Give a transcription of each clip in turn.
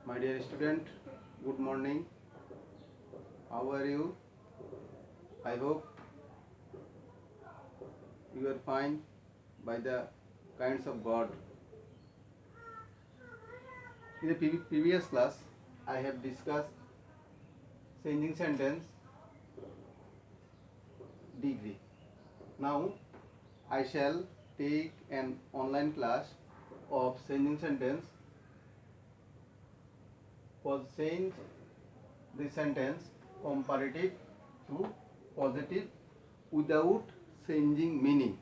My dear student, good morning. How are you? I hope you are fine by the kinds of God. In the previous class, I have discussed changing sentence degree. Now, I shall take an online class of changing sentence for change the sentence comparative to positive without changing meaning.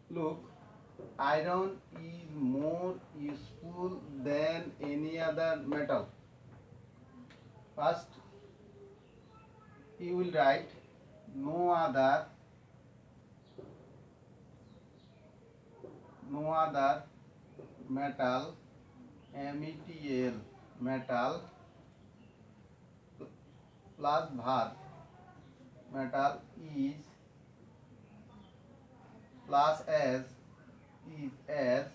Look, iron is more useful than any other metal. First, you will write no other metal, metal, metal plus verb metal is plus as is as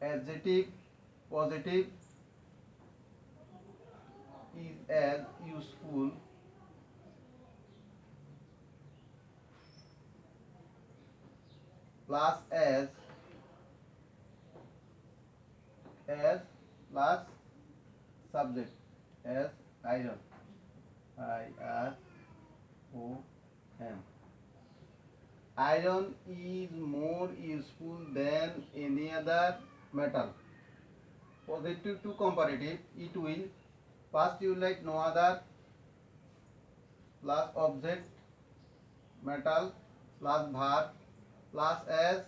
adjective positive is as useful plus as plus subject as iron IRON. Iron is more useful than any other metal. Positive to comparative, it will first you like no other plus object metal plus verb plus as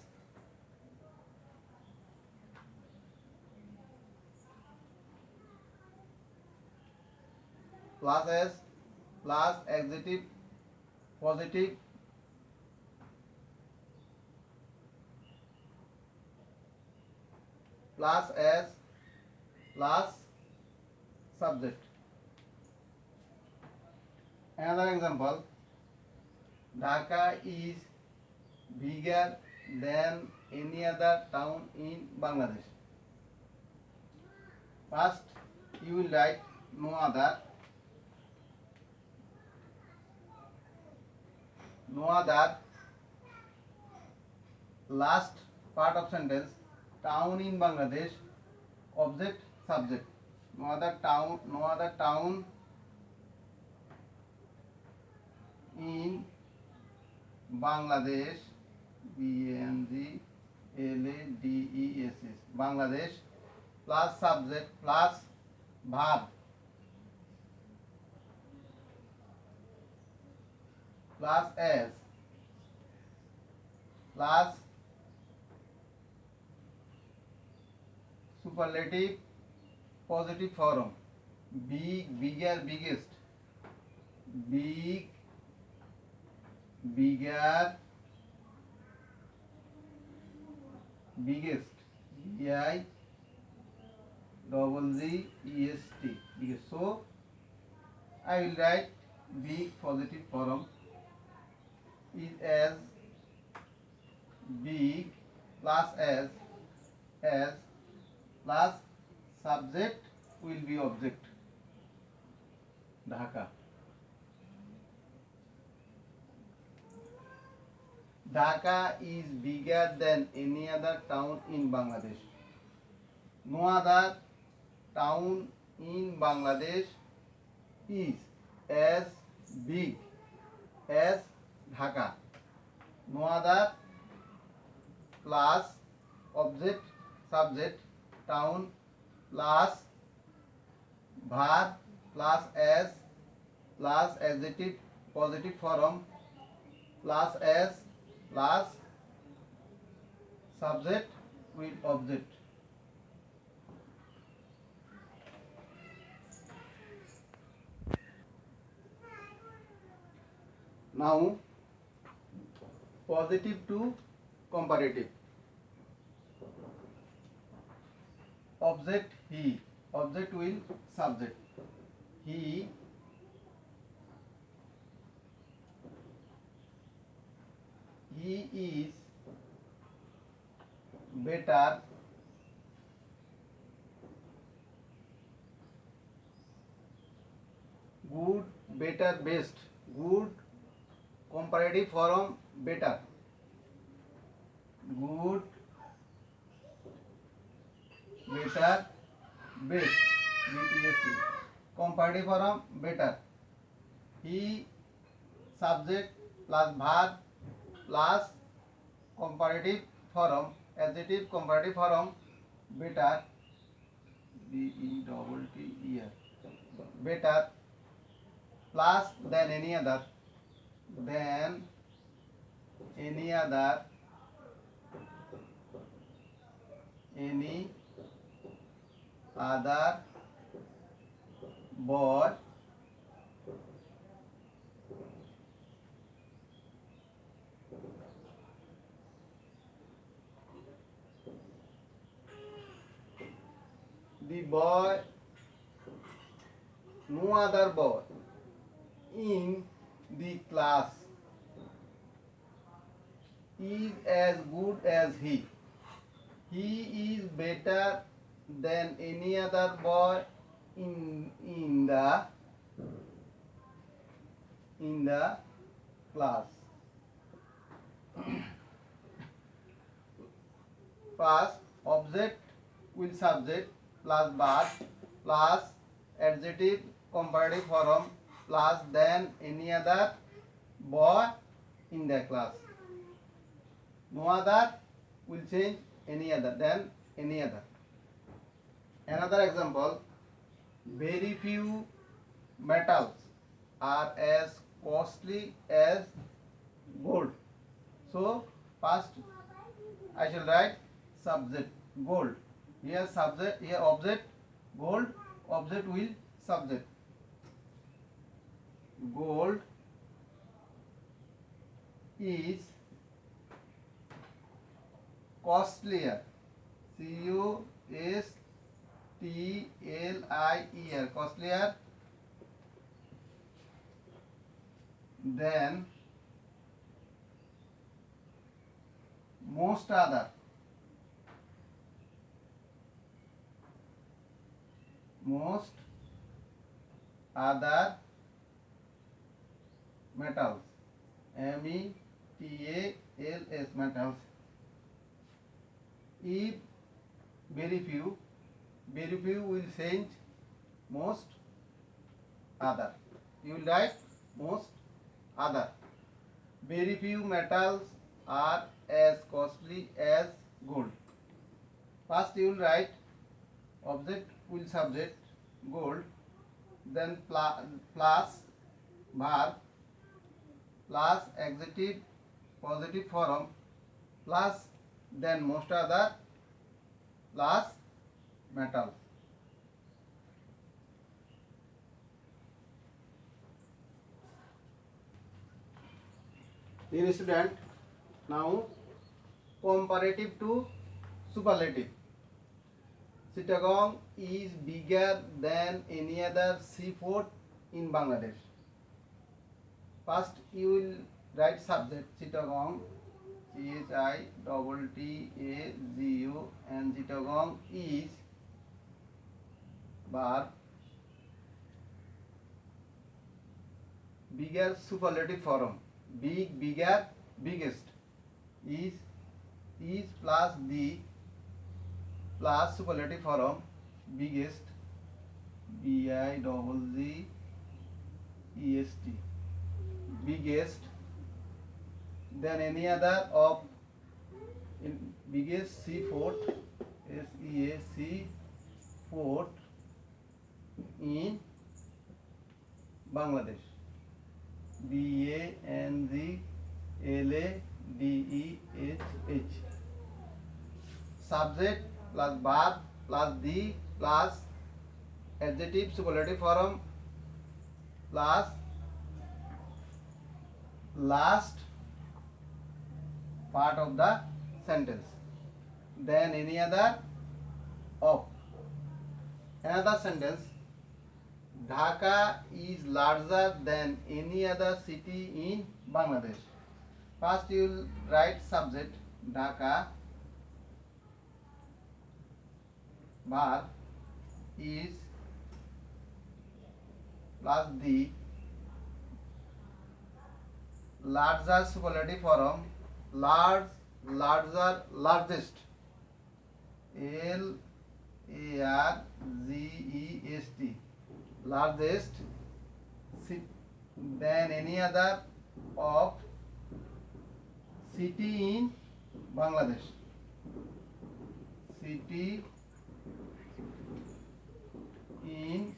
plus adjective positive plus as plus subject. Another example, Dhaka is bigger than any other town in Bangladesh. First, you will write no other last part of sentence, town in Bangladesh, object subject. No other town in Bangladesh, Bangladesh, Bangladesh plus subject plus verb plus as plus superlative positive form, big, bigger, biggest, big, bigger, biggest, BIGGEST, biggest. So I will write big positive form is as big plus as plus subject will be object, Dhaka. Dhaka is bigger than any other town in Bangladesh. No other town in Bangladesh is as big as Dhaka. No other plus object subject town plus verb plus as plus adjective positive form plus as plus subject with object. Now positive to comparative. Object he, object will subject. He is better good, better, best. Good comparative form better. Good, better, best. BTST. Comparative form better. He subject plus verb plus comparative form adjective comparative form better. BETTER. Better plus than any other. Than any other. Any other boy. The boy, no other boy in the class is as good as he. He is better than any other boy in the class. First, object will subject plus verb plus adjective comparative form plus than any other boy in the class. No other will change any other than any other. Another example, very few metals are as costly as gold. So first I shall write subject gold. Here subject, here object gold, object will subject. Gold is costlier. COSTLIER costlier than most other metals. METALS metals. If very few will change most other. You will write most other. Very few metals are as costly as gold. First you will write object will subject gold, then plus verb plus adjective positive form plus then most other plus metal. Dear student, now comparative to superlative. Chittagong is bigger than any other seaport in Bangladesh. First you will write subject Chittagong, CHITTAGO, and Chittagong is verb bigger superlative form. Big, bigger, biggest is plus the plus superlative form biggest, BIGGEST, biggest than any other of in biggest seaport, SEA port in Bangladesh, BANGLADESH. Subject plus verb plus the plus adjective superlative form plus last part of the sentence, then any other of. Another sentence, Dhaka is larger than any other city in Bangladesh. First you will write subject Dhaka, verb is plus the larger superlative form, large, larger, largest, Largest, largest than any other of city in Bangladesh. City in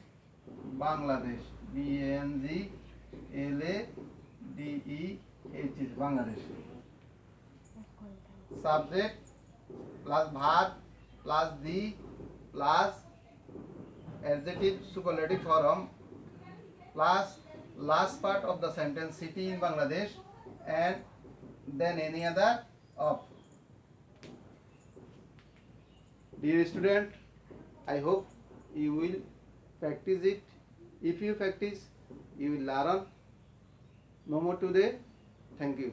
Bangladesh. Bangladesh, Bangladesh. Subject plus verb plus the plus adjective superlative form plus last part of the sentence city in Bangladesh and then any other of. Dear student, I hope you will practice it. If you practice, you will learn no more today. Thank you.